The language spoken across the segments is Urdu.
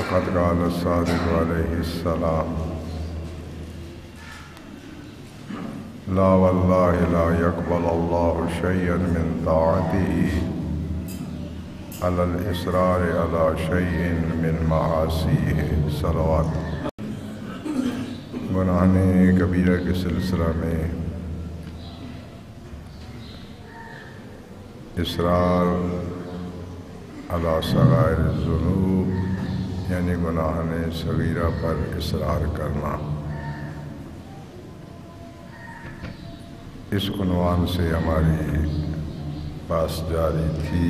فقد قال الصادق علیہ السلام لا واللہ لا يقبل اللہ شیئا من طاعته علی الاصرار علی شیء من معاصیہ صلوات۔ گناہ کبیرہ کے سلسلہ میں اصرار علی صغائر الذنوب یعنی گناہ صغیرہ پر اصرار کرنا، اس عنوان سے ہماری بحث جاری تھی۔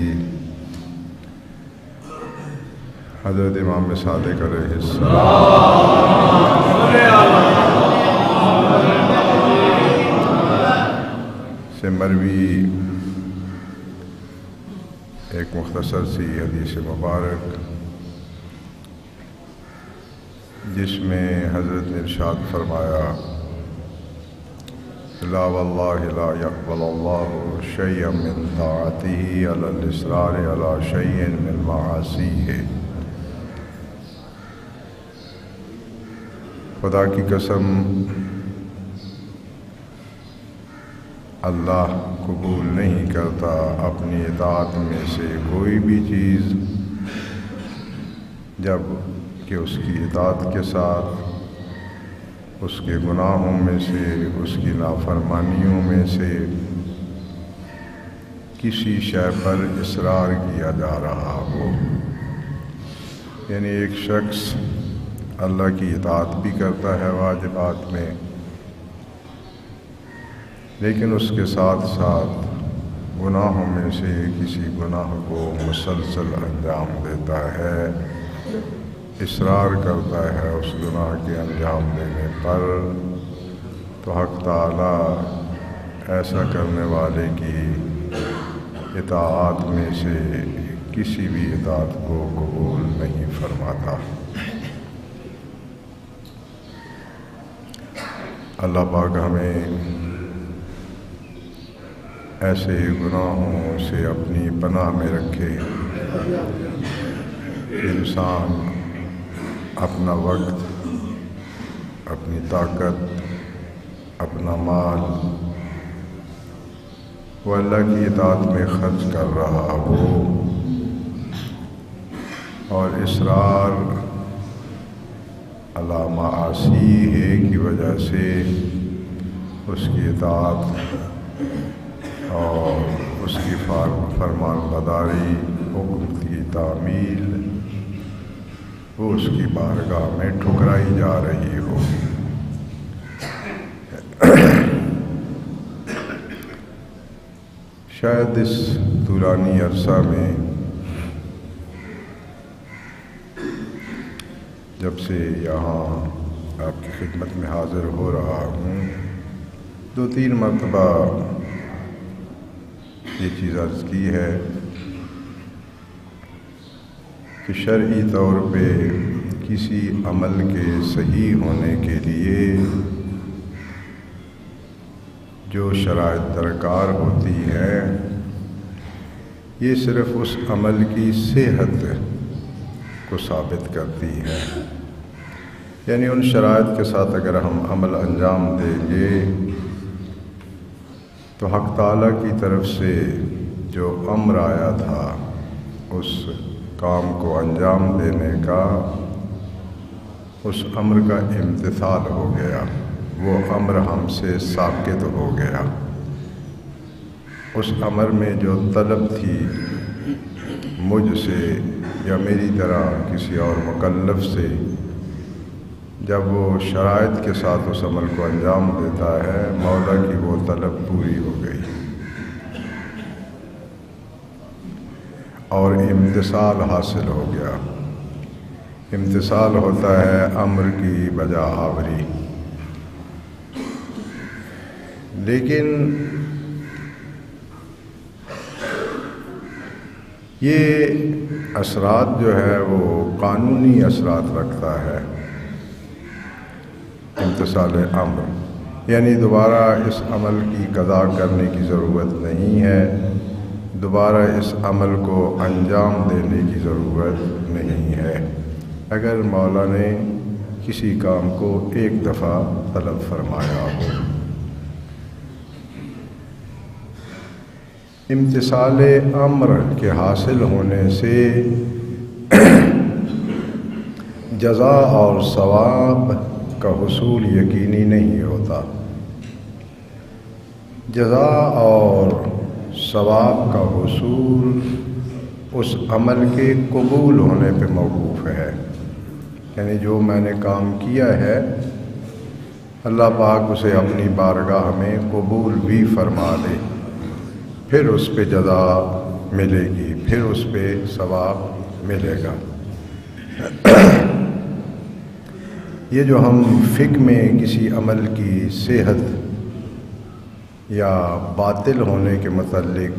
حضرت امام صادق علیہ السلام سے مروی ایک مختصر سی حدیث مبارک، جس میں حضرت نے ارشاد فرمایا لا واللہ لا يقبل اللہ شیئا من طاعته علی الاصرار علی شیء من معاصیہ۔ خدا کی قسم اللہ قبول نہیں کرتا اپنی اطاعت میں سے کوئی بھی چیز جب کہ اس کی اطاعت کے ساتھ اس کے گناہوں میں سے، اس کی نافرمانیوں میں سے کسی شے پر اصرار کیا جا رہا ہو۔ یعنی ایک شخص اللہ کی اطاعت بھی کرتا ہے واجبات میں، لیکن اس کے ساتھ ساتھ گناہوں میں سے کسی گناہ کو مسلسل انجام دیتا ہے، اصرار کرتا ہے اس گناہ کے انجام دینے پر، تو حق تعالی ایسا کرنے والے کی اطاعت میں سے کسی بھی اطاعت کو قبول نہیں فرماتا۔ اللہ پاک ہمیں ایسے گناہوں سے اپنی پناہ میں رکھے۔ انسان اپنا وقت، اپنی طاقت، اپنا مال وہ اللہ کی اطاعت میں خرچ کر رہا ہو اور اصرار علی معاصیہ کی وجہ سے اس کی اطاعت اور اس کی فرمان برداری، حکم کی تعمیل وہ اس کی بارگاہ میں ٹھکرائی جا رہی ہو۔ شاید اس دورانی عرصہ میں جب سے یہاں آپ کی خدمت میں حاضر ہو رہا ہوں، 2-3 مرتبہ یہ چیز عرض کی ہے کہ شرعی طور پہ کسی عمل کے صحیح ہونے کے لیے جو شرائط درکار ہوتی ہے، یہ صرف اس عمل کی صحت کو ثابت کرتی ہے۔ یعنی ان شرائط کے ساتھ اگر ہم عمل انجام دیں گے تو حق تعالیٰ کی طرف سے جو امر آیا تھا اس کام کو انجام دینے کا، اس امر کا امتثال ہو گیا، وہ امر ہم سے ساقط ہو گیا۔ اس امر میں جو طلب تھی مجھ سے یا میری طرح کسی اور مکلف سے، جب وہ شرائط کے ساتھ اس عمل کو انجام دیتا ہے، مولا کی وہ طلب پوری ہو گئی اور امتثال حاصل ہو گیا۔ امتثال ہوتا ہے امر کی بجا آوری۔ لیکن یہ اثرات جو ہے وہ قانونی اثرات رکھتا ہے۔ امتثال امر یعنی دوبارہ اس عمل کی قضا کرنے کی ضرورت نہیں ہے، دوبارہ اس عمل کو انجام دینے کی ضرورت نہیں ہے۔ اگر مولا نے کسی کام کو ایک دفعہ طلب فرمایا ہو۔ امتثال امر کے حاصل ہونے سے جزا اور ثواب کا حصول یقینی نہیں ہوتا۔ جزا اور ثواب کا حصول اس عمل کے قبول ہونے پہ موقوف ہے، یعنی جو میں نے کام کیا ہے اللہ پاک اسے اپنی بارگاہ میں قبول بھی فرما دے، پھر اس پہ جزا ملے گی، پھر اس پہ ثواب ملے گا۔ یہ جو ہم فقہ میں کسی عمل کی صحت یا باطل ہونے کے متعلق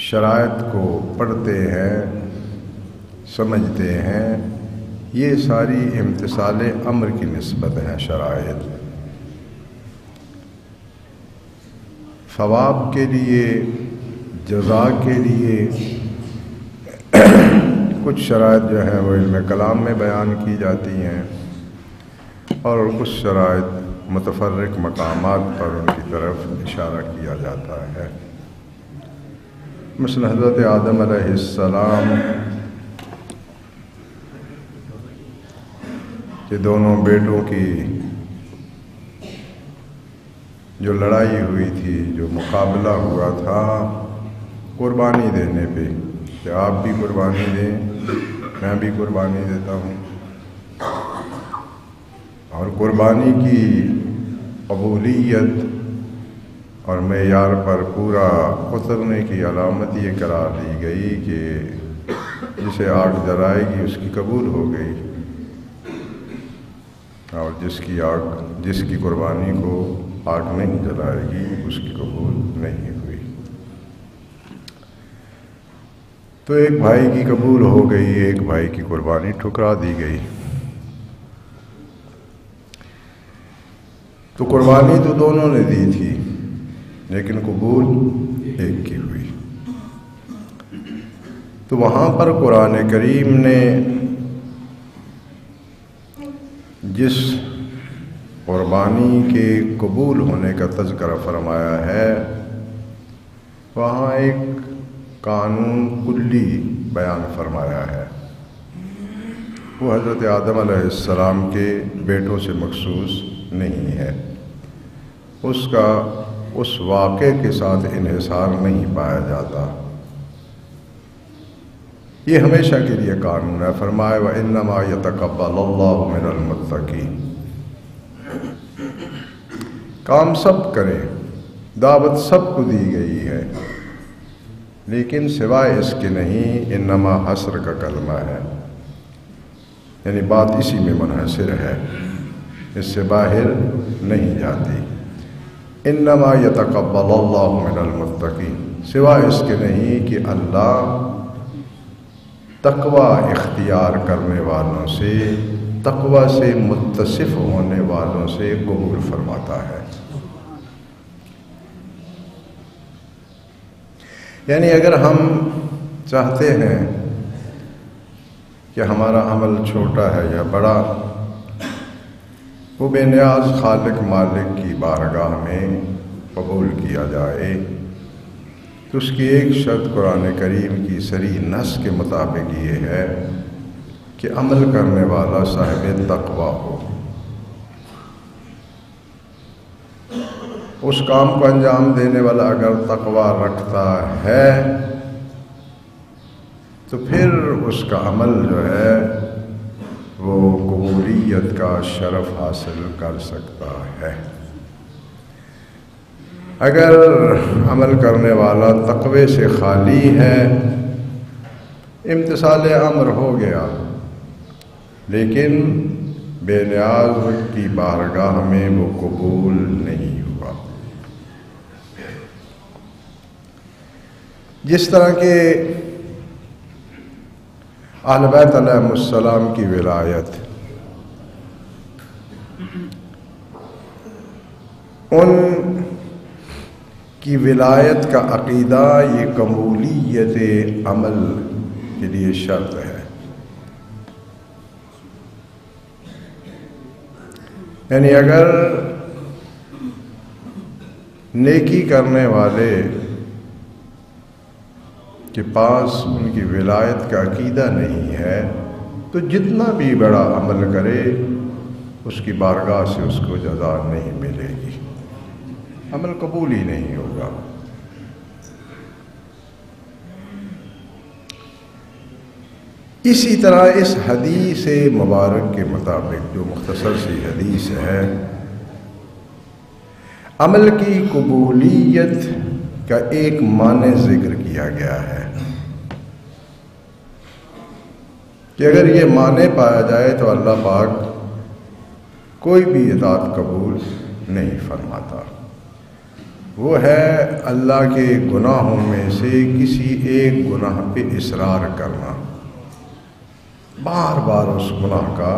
شرائط کو پڑھتے ہیں، سمجھتے ہیں، یہ ساری امتثال امر کی نسبت ہے شرائط۔ ثواب کے لیے، جزا کے لیے کچھ شرائط جو ہیں وہ علم کلام میں بیان کی جاتی ہیں، اور کچھ شرائط متفرق مقامات پر ان کی طرف اشارہ کیا جاتا ہے۔ مثلا حضرت آدم علیہ السلام کے دونوں بیٹوں کی جو لڑائی ہوئی تھی، جو مقابلہ ہوا تھا قربانی دینے پہ، کہ آپ بھی قربانی دیں، میں بھی قربانی دیتا ہوں، اور قربانی کی قبولیت اور معیار پر پورا اترنے کی علامت یہ قرار دی گئی کہ جسے آگ جلائے گی اس کی قبول ہو گئی، اور جس کی قربانی کو آگ نہیں جلائے گی اس کی قبول نہیں ہوئی۔ تو ایک بھائی کی قبول ہو گئی، ایک بھائی کی قربانی ٹھکرا دی گئی۔ تو قربانی تو دونوں نے دی تھی، لیکن قبول ایک کی ہوئی۔ تو وہاں پر قرآن کریم نے جس قربانی کے قبول ہونے کا تذکرہ فرمایا ہے، وہاں ایک قانون کلی بیان فرمایا ہے۔ وہ حضرت آدم علیہ السلام کے بیٹوں سے مخصوص نہیں ہے، اس کا اس واقعے کے ساتھ انحصار نہیں پایا جاتا، یہ ہمیشہ کے لیے قانون ہے۔ فرمایا وَإِنَّمَا يَتَقَبَّلُ اللَّهُ مِنَ الْمُتَّقِينَ۔ کام سب کریں، دعوت سب کو دی گئی ہے، لیکن سوائے اس کے نہیں، انما حصر کا کلمہ ہے، یعنی بات اسی میں منحصر ہے، اس سے باہر نہیں جاتی۔ انما یتقبل اللہ من المتقین، سوائے اس کے نہیں کہ اللہ تقوی اختیار کرنے والوں سے، تقوی سے متصف ہونے والوں سے قبول فرماتا ہے۔ یعنی اگر ہم چاہتے ہیں کہ ہمارا عمل چھوٹا ہے یا بڑا، وہ بے نیاز خالق مالک کی بارگاہ میں قبول کیا جائے، تو اس کی ایک شرط قرآن کریم کی صریح نص کے مطابق یہ ہے کہ عمل کرنے والا صاحب تقوی ہو، اس کام کو انجام دینے والا اگر تقوی رکھتا ہے تو پھر اس کا عمل جو ہے وہ قبولیت کا شرف حاصل کر سکتا ہے۔ اگر عمل کرنے والا تقوی سے خالی ہے، امتثال امر ہو گیا، لیکن بے نیاز کی بارگاہ میں وہ قبول نہیں ہوا۔ جس طرح کہ اہل بیت علیہ السلام کی ولایت، ان کی ولایت کا عقیدہ یہ قبولیت عمل کے لیے شرط ہے۔ یعنی اگر نیکی کرنے والے کے پاس ان کی ولایت کا عقیدہ نہیں ہے تو جتنا بھی بڑا عمل کرے اس کی بارگاہ سے اس کو جزا نہیں ملے گی، عمل قبول ہی نہیں ہوگا۔ اسی طرح اس حدیث مبارک کے مطابق، جو مختصر سی حدیث ہے، عمل کی قبولیت کا ایک معنی ذکر کیا گیا ہے کہ اگر یہ معنی پایا جائے تو اللہ پاک کوئی بھی اطاعت قبول نہیں فرماتا۔ وہ ہے اللہ کے گناہوں میں سے کسی ایک گناہ پہ اصرار کرنا، بار بار اس گناہ کا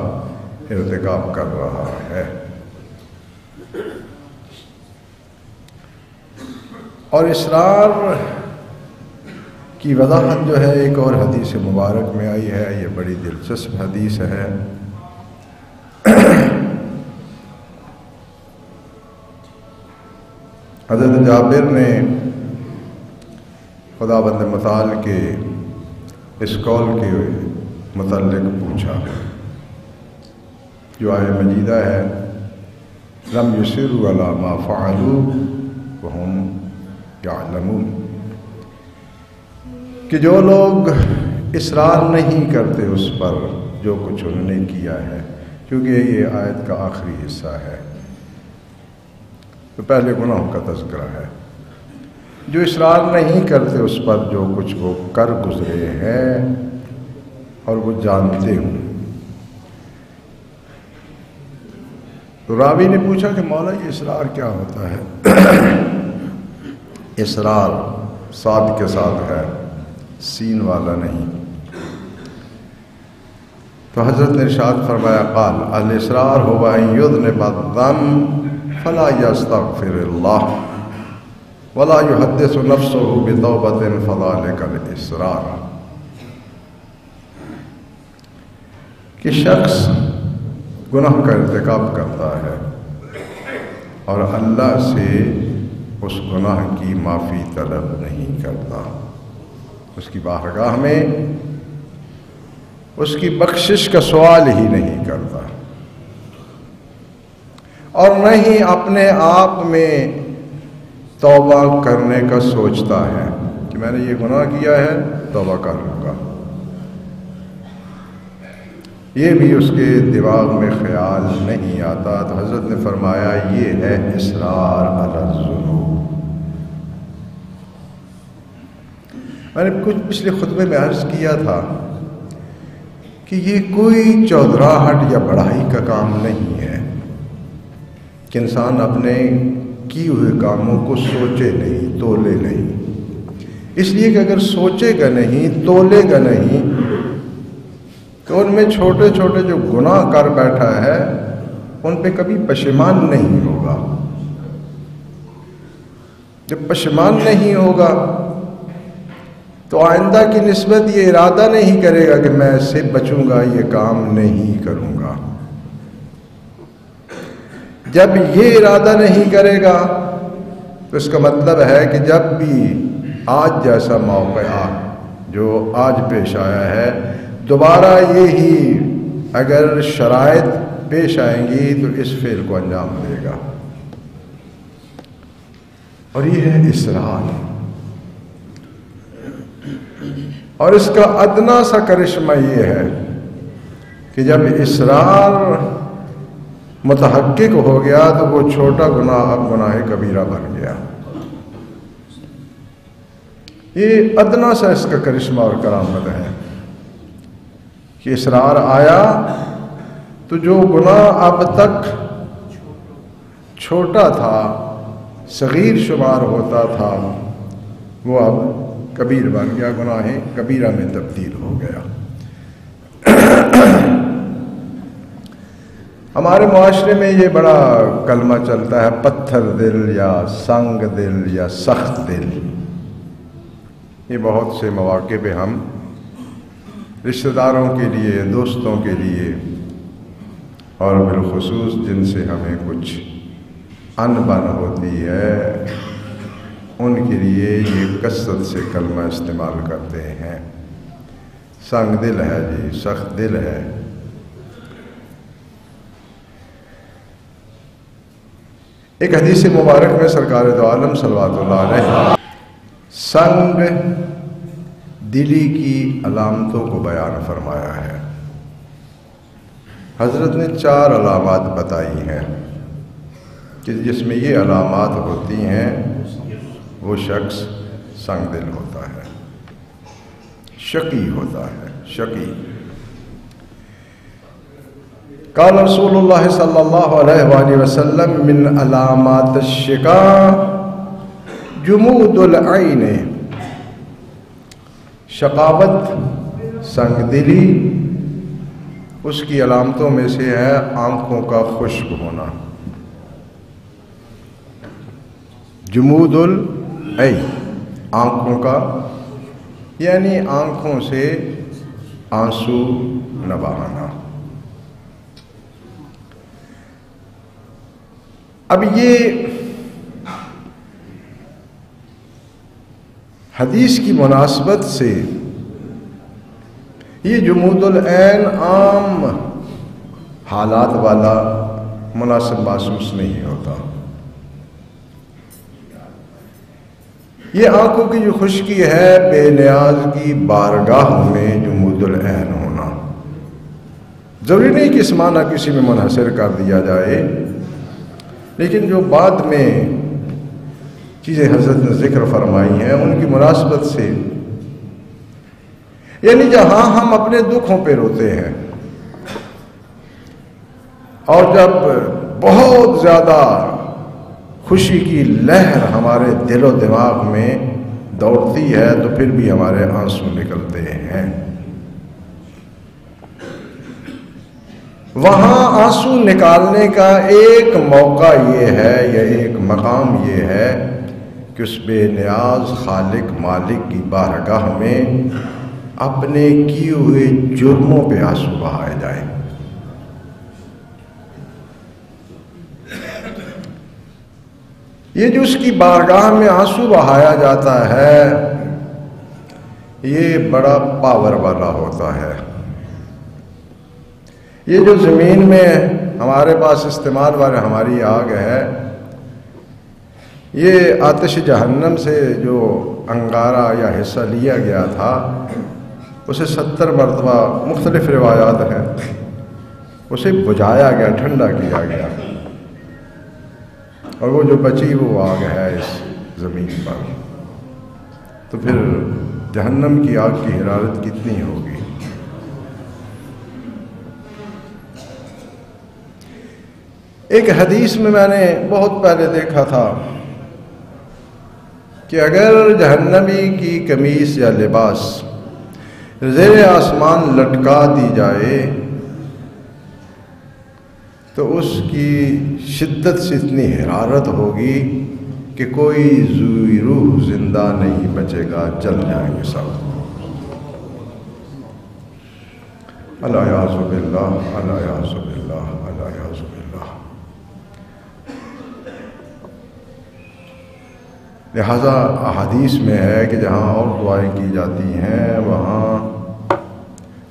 ارتکاب کر رہا ہے۔ اور اصرار کی وضاحت جو ہے ایک اور حدیث مبارک میں آئی ہے، یہ بڑی دلچسپ حدیث ہے۔ حضرت جابر نے خداوند متعال کے اس قول کے متعلق پوچھا جو آیہ مجیدہ ہے، لم یصروا علی ما فعلوا وهم یعلمون، کہ جو لوگ اصرار نہیں کرتے اس پر جو کچھ انہوں نے کیا ہے، کیونکہ یہ آیت کا آخری حصہ ہے تو پہلے گناہوں کا تذکرہ ہے، جو اصرار نہیں کرتے اس پر جو کچھ وہ کر گزرے ہیں اور وہ جانتے ہوں۔ تو راوی نے پوچھا کہ مولا یہ اصرار کیا ہوتا ہے؟ اصرار صاد کے ساتھ ہے، سین والا نہیں۔ تو حضرت نے ارشاد فرمایا، قال الاصرار هو ان يذنب الذنب فلا يستغفر الله ولا يحدث نفسه بتوبة فذلك الاصرار، کہ شخص گناہ کا ارتکاب کرتا ہے اور اللہ سے اس گناہ کی معافی طلب نہیں کرتا، اس کی بارگاہ میں اس کی بخشش کا سوال ہی نہیں کرتا، اور نہ ہی اپنے آپ میں توبہ کرنے کا سوچتا ہے کہ میں نے یہ گناہ کیا ہے توبہ کر لوں گا، یہ بھی اس کے دماغ میں خیال نہیں آتا۔ تو حضرت نے فرمایا یہ ہے اصرار علی الذنوب۔ میں نے کچھ پچھلے خطبے میں عرض کیا تھا کہ یہ کوئی چودراہٹ یا بڑائی کا کام نہیں ہے کہ انسان اپنے کیے ہوئے کاموں کو سوچے نہیں، تولے نہیں، اس لیے کہ اگر سوچے گا نہیں، تولے گا نہیں تو ان میں چھوٹے چھوٹے جو گناہ کر بیٹھا ہے ان پہ کبھی پشیمان نہیں ہوگا۔ جب پشیمان نہیں ہوگا تو آئندہ کی نسبت یہ ارادہ نہیں کرے گا کہ میں اس سے بچوں گا، یہ کام نہیں کروں گا۔ جب یہ ارادہ نہیں کرے گا تو اس کا مطلب ہے کہ جب بھی آج جیسا موقع جو آج پیش آیا ہے دوبارہ یہی اگر شرائط پیش آئیں گی تو اس فعل کو انجام دے گا، اور یہ ہے اصرار۔ اور اس کا ادنا سا کرشمہ یہ ہے کہ جب اصرار متحقق ہو گیا تو وہ چھوٹا گناہ اب گناہ کبیرہ بن گیا۔ یہ ادنا سا اس کا کرشمہ اور کرامت ہے کہ اصرار آیا تو جو گناہ اب تک چھوٹا تھا، صغیر شمار ہوتا تھا، وہ اب کبیر بن گیا، گناہ کبیرہ میں تبدیل ہو گیا۔ ہمارے معاشرے میں یہ بڑا کلمہ چلتا ہے، پتھر دل یا سنگ دل یا سخت دل۔ یہ بہت سے مواقع پہ ہم رشتہ داروں کے لیے، دوستوں کے لیے اور بالخصوص جن سے ہمیں کچھ ان بن ہوتی ہے ان کے لیے یہ کثرت سے کلمہ استعمال کرتے ہیں۔ سنگ دل ہے جی، سخت دل ہے۔ ایک حدیث مبارک میں سرکار دو عالم صلوات اللہ علیہ سنگ دلی کی علامتوں کو بیان فرمایا ہے۔ حضرت نے 4 علامات بتائی ہیں کہ جس میں یہ علامات ہوتی ہیں وہ شخص سنگ دل ہوتا ہے، شقی ہوتا ہے، شقی۔ قال رسول اللہ صلی اللہ علیہ وآلہ وسلم من علامات الشقاء جمود العین، شقاوت، سنگ دلی، اس کی علامتوں میں سے ہے آنکھوں کا خشک ہونا۔ جمود العین، آنکھوں کا، یعنی آنکھوں سے آنسو نہ بہانا۔ اب یہ حدیث کی مناسبت سے یہ جمود العین عام حالات والا مناسب محسوس نہیں ہوتا۔ یہ آنکھوں کی جو خشکی ہے بے نیاز کی بارگاہ میں جمود العین ہونا، ضروری نہیں کہ اس معنی کسی میں منحصر کر دیا جائے، لیکن جو بعد میں چیزیں حضرت نے ذکر فرمائی ہیں ان کی مناسبت سے، یعنی جہاں ہم اپنے دکھوں پہ روتے ہیں اور جب بہت زیادہ خوشی کی لہر ہمارے دل و دماغ میں دوڑتی ہے تو پھر بھی ہمارے آنسو نکلتے ہیں، وہاں آنسو نکالنے کا ایک موقع یہ ہے یا ایک مقام یہ ہے کہ اس بے نیاز خالق مالک کی بارگاہ میں اپنے کیے ہوئے جرموں پہ آنسو بہائے جائیں۔ یہ جو اس کی بارگاہ میں آنسو بہایا جاتا ہے یہ بڑا پاور والا ہوتا ہے۔ یہ جو زمین میں ہمارے پاس استعمال والے ہماری آگ ہے، یہ آتش جہنم سے جو انگارہ یا حصہ لیا گیا تھا اسے 70 مرتبہ، مختلف روایات ہیں، اسے بجھایا گیا، ٹھنڈا کیا گیا، اور وہ جو بچی وہ آگ ہے اس زمین پر، تو پھر جہنم کی آگ کی حرارت کتنی ہوگی۔ ایک حدیث میں نے بہت پہلے دیکھا تھا کہ اگر جہنمی کی قمیص یا لباس زیر آسمان لٹکا دی جائے تو اس کی شدت سے اتنی حرارت ہوگی کہ کوئی ذوی روح زندہ نہیں بچے گا، جل جائیں گے سب۔ الیاذ باللہ، الیاذ باللہ، الیاذ باللہ۔ لہذا احادیث میں ہے کہ جہاں اور دعائیں کی جاتی ہیں وہاں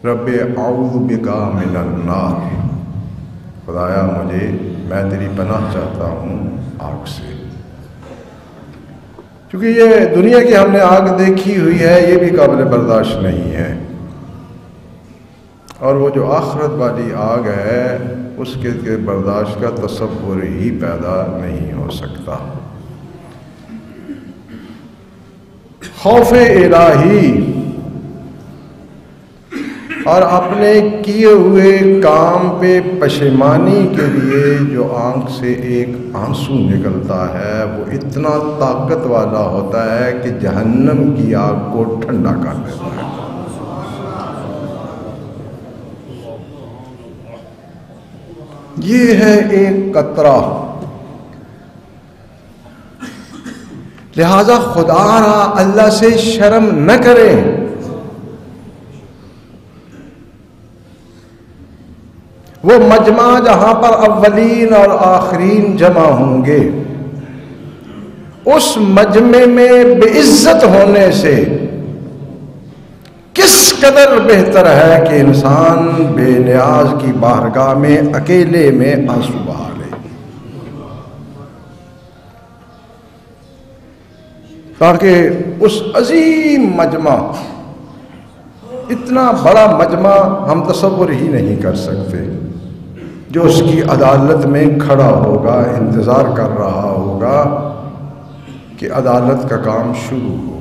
رب اعوذ بک من النار، خدایا میں تیری پناہ چاہتا ہوں آگ سے، کیونکہ یہ دنیا کی ہم نے آگ دیکھی ہوئی ہے، یہ بھی قابل برداشت نہیں ہے، اور وہ جو آخرت والی آگ ہے اس کے برداشت کا تصور ہی پیدا نہیں ہو سکتا۔ خوف الہی اور اپنے کیے ہوئے کام پہ پشیمانی کے لیے جو آنکھ سے ایک آنسو نکلتا ہے وہ اتنا طاقت والا ہوتا ہے کہ جہنم کی آگ کو ٹھنڈا کر دیتا ہے۔ یہ ہے ایک قطرہ۔ لہذا خدا را اللہ سے شرم نہ کریں، وہ مجمع جہاں پر اولین اور آخرین جمع ہوں گے، اس مجمع میں بے عزت ہونے سے کس قدر بہتر ہے کہ انسان بے نیاز کی بارگاہ میں اکیلے میں آنسو بہا لے، تاکہ اس عظیم مجمع، اتنا بڑا مجمع ہم تصور ہی نہیں کر سکتے، جو اس کی عدالت میں کھڑا ہوگا، انتظار کر رہا ہوگا کہ عدالت کا کام شروع ہو،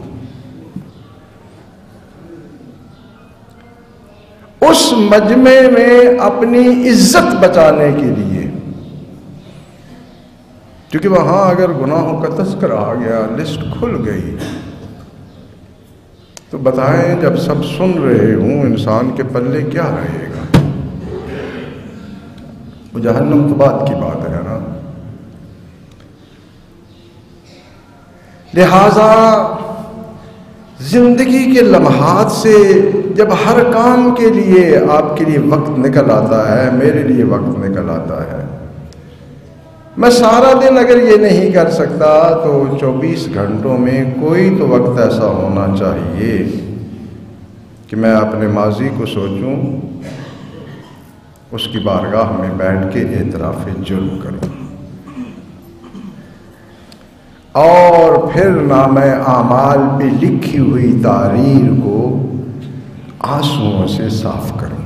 اس مجمع میں اپنی عزت بچانے کے لیے، کیونکہ وہاں اگر گناہوں کا تذکرہ آ گیا، لسٹ کھل گئی، تو بتائیں جب سب سن رہے ہوں انسان کے پلے کیا رہے گا؟ وہ جہنم تو بعد کی بات ہے نا۔ لہذا زندگی کے لمحات سے جب ہر کام کے لیے آپ کے لیے وقت نکل آتا ہے، میرے لیے وقت نکل آتا ہے، میں سارا دن اگر یہ نہیں کر سکتا تو 24 گھنٹوں میں کوئی تو وقت ایسا ہونا چاہیے کہ میں اپنے ماضی کو سوچوں، اس کی بارگاہ میں بیٹھ کے اعتراف جرم کروں، اور پھر نامہ اعمال پہ لکھی ہوئی تحریر کو آنسوؤں سے صاف کروں۔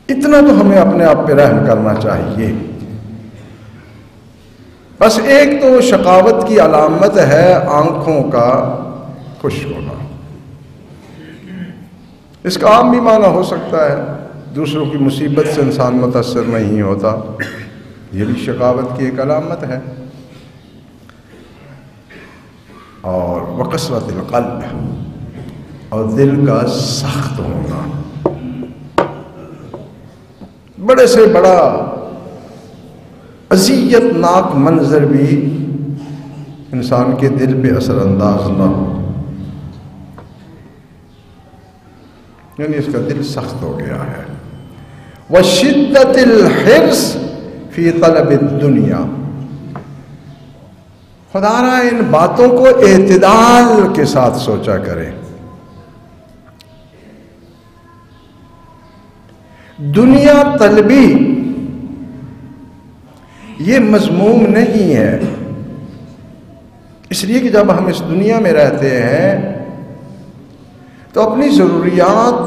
اتنا تو ہمیں اپنے آپ پہ رحم کرنا چاہیے۔ بس ایک تو شقاوت کی علامت ہے آنکھوں کا خشک ہونا، اس کا عام بھی معنی ہو سکتا ہے، دوسروں کی مصیبت سے انسان متاثر نہیں ہوتا، یہ بھی شقاوت کی ایک علامت ہے۔ اور وقسوۃ القلب، اور دل کا سخت ہونا، بڑے سے بڑا اذیت ناک منظر بھی انسان کے دل پہ اثر انداز نہ ہو، یعنی اس کا دل سخت ہو گیا ہے۔ وشدت الحرص فی طلب الدنیا، خدا را ان باتوں کو اعتدال کے ساتھ سوچا کریں۔ دنیا طلبی یہ مذموم نہیں ہے، اس لیے کہ جب ہم اس دنیا میں رہتے ہیں تو اپنی ضروریات،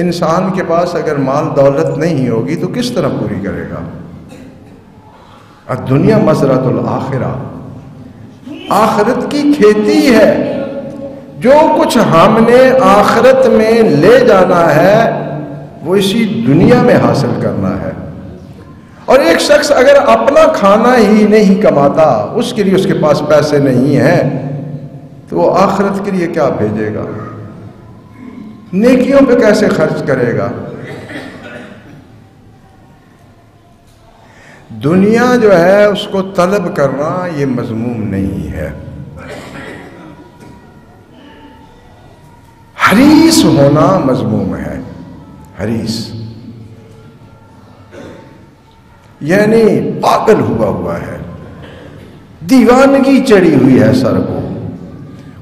انسان کے پاس اگر مال دولت نہیں ہوگی تو کس طرح پوری کرے گا؟ الدنیا مزرعۃ الآخرہ، آخرت کی کھیتی ہے، جو کچھ ہم نے آخرت میں لے جانا ہے وہ اسی دنیا میں حاصل کرنا ہے۔ اور ایک شخص اگر اپنا کھانا ہی نہیں کماتا، اس کے لیے اس کے پاس پیسے نہیں ہیں، تو وہ آخرت کے لیے کیا بھیجے گا؟ نیکیوں پہ کیسے خرچ کرے گا؟ دنیا جو ہے اس کو طلب کرنا یہ مذموم نہیں ہے، حریص ہونا مذموم ہے۔ حریص یعنی پاگل ہوا ہے، دیوانگی چڑھی ہوئی ہے سر کو،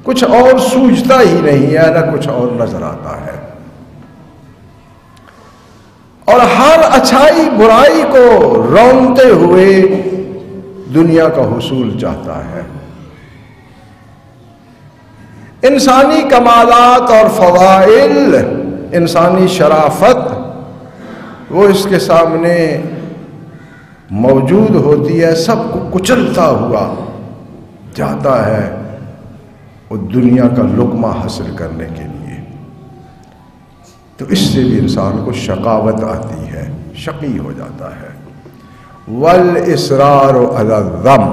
کچھ اور سوچتا ہی نہیں ہے، نہ کچھ اور نظر آتا ہے، اور ہر اچھائی برائی کو رونتے ہوئے دنیا کا حصول چاہتا ہے۔ انسانی کمالات اور فضائل، انسانی شرافت، وہ اس کے سامنے موجود ہوتی ہے، سب کو کچلتا ہوا جاتا ہے وہ دنیا کا لقمہ حاصل کرنے کے لیے۔ تو اس سے بھی انسان کو شقاوت آتی ہے، شقی ہو جاتا ہے۔ والإصرار علی الذم،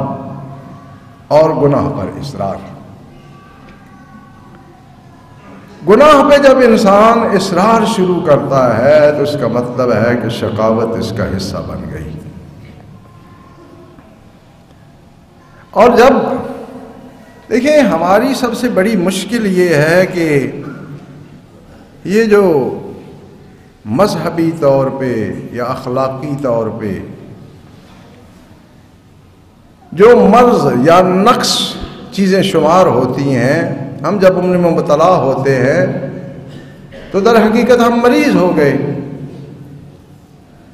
اور گناہ پر اصرار۔ گناہ پہ جب انسان اصرار شروع کرتا ہے تو اس کا مطلب ہے کہ شقاوت اس کا حصہ بن گئی۔ اور جب دیکھیں، ہماری سب سے بڑی مشکل یہ ہے کہ یہ جو مذہبی طور پہ یا اخلاقی طور پہ جو مرض یا نقص چیزیں شمار ہوتی ہیں، ہم جب ان میں مبتلا ہوتے ہیں تو در حقیقت ہم مریض ہو گئے،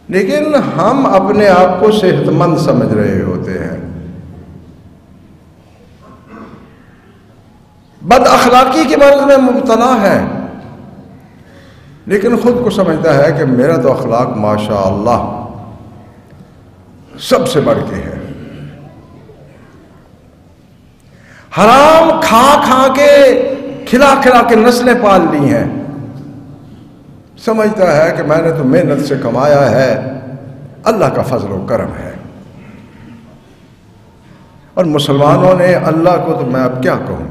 لیکن ہم اپنے آپ کو صحت مند سمجھ رہے ہوتے ہیں۔ بد اخلاقی کے مرض میں مبتلا ہے، لیکن خود کو سمجھتا ہے کہ میرا تو اخلاق ماشاء اللہ سب سے بڑھ کے ہے۔ حرام کھا کھا کے کھلا کھلا کے نسلیں پال لی ہیں، سمجھتا ہے کہ میں نے تو محنت سے کمایا ہے، اللہ کا فضل و کرم ہے۔ اور مسلمانوں نے اللہ کو تو میں اب کیا کہوں،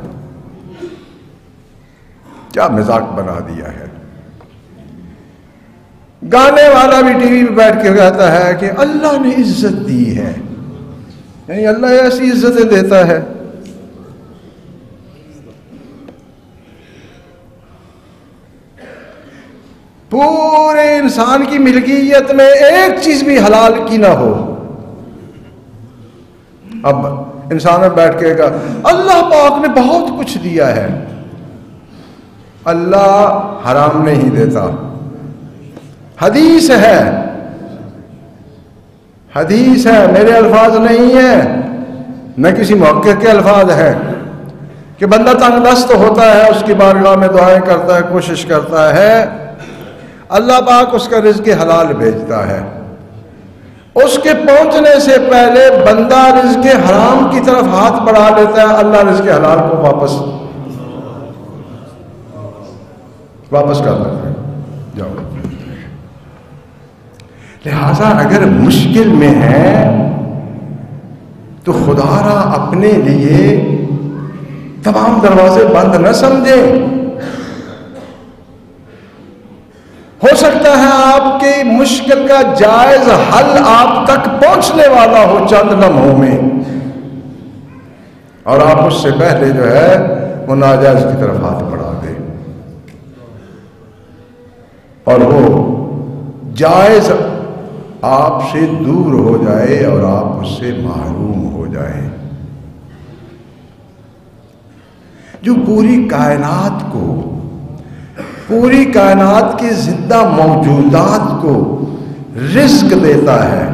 کیا مذاق بنا دیا ہے۔ گانے والا بھی ٹی وی پہ بیٹھ کے کہتا ہے کہ اللہ نے عزت دی ہے، یعنی اللہ ایسی عزتیں دیتا ہے۔ پورے انسان کی ملکیت میں ایک چیز بھی حلال کی نہ ہو، اب انسان بیٹھ کے کہا اللہ پاک نے بہت کچھ دیا ہے۔ اللہ حرام نہیں دیتا، حدیث ہے، حدیث ہے، میرے الفاظ نہیں ہیں، نہ کسی محقق کے الفاظ ہیں، کہ بندہ تنگ دست ہوتا ہے، اس کی بارگاہ میں دعائیں کرتا ہے، کوشش کرتا ہے، اللہ پاک اس کا رزق حلال بھیجتا ہے۔ اس کے پہنچنے سے پہلے بندہ رزق حرام کی طرف ہاتھ بڑھا لیتا ہے، اللہ رزق حلال کو واپس کر لیتا ہے، جاؤ۔ لہذا اگر مشکل میں ہے تو خدا را اپنے لیے تمام دروازے بند نہ سمجھے۔ ہو سکتا ہے آپ کی مشکل کا جائز حل آپ تک پہنچنے والا ہو چند لمحوں میں، اور آپ اس سے پہلے جو ہے وہ ناجائز کی طرف ہاتھ بڑھا دیں، اور وہ جائز آپ سے دور ہو جائے اور آپ اس سے محروم ہو جائیں۔ جو پوری کائنات کو، پوری کائنات کی زندہ موجودات کو رزق دیتا ہے،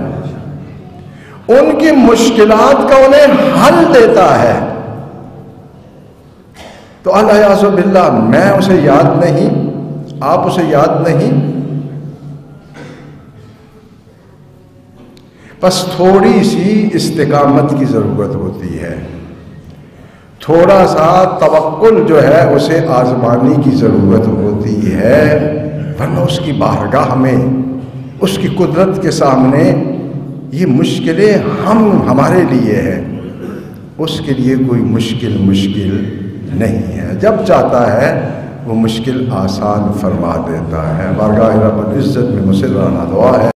ان کی مشکلات کا انہیں حل دیتا ہے، تو الیاذ باللہ میں اسے یاد نہیں، آپ اسے یاد نہیں؟ بس تھوڑی سی استقامت کی ضرورت ہوتی ہے، تھوڑا سا توکل جو ہے اسے آزمانے کی ضرورت ہوتی ہے، ورنہ اس کی بارگاہ میں، اس کی قدرت کے سامنے یہ مشکلیں ہمارے لیے ہیں، اس کے لیے کوئی مشکل نہیں ہے۔ جب چاہتا ہے وہ مشکل آسان فرما دیتا ہے۔ بارگاہ رب العزت میں مسررانہ دعا ہے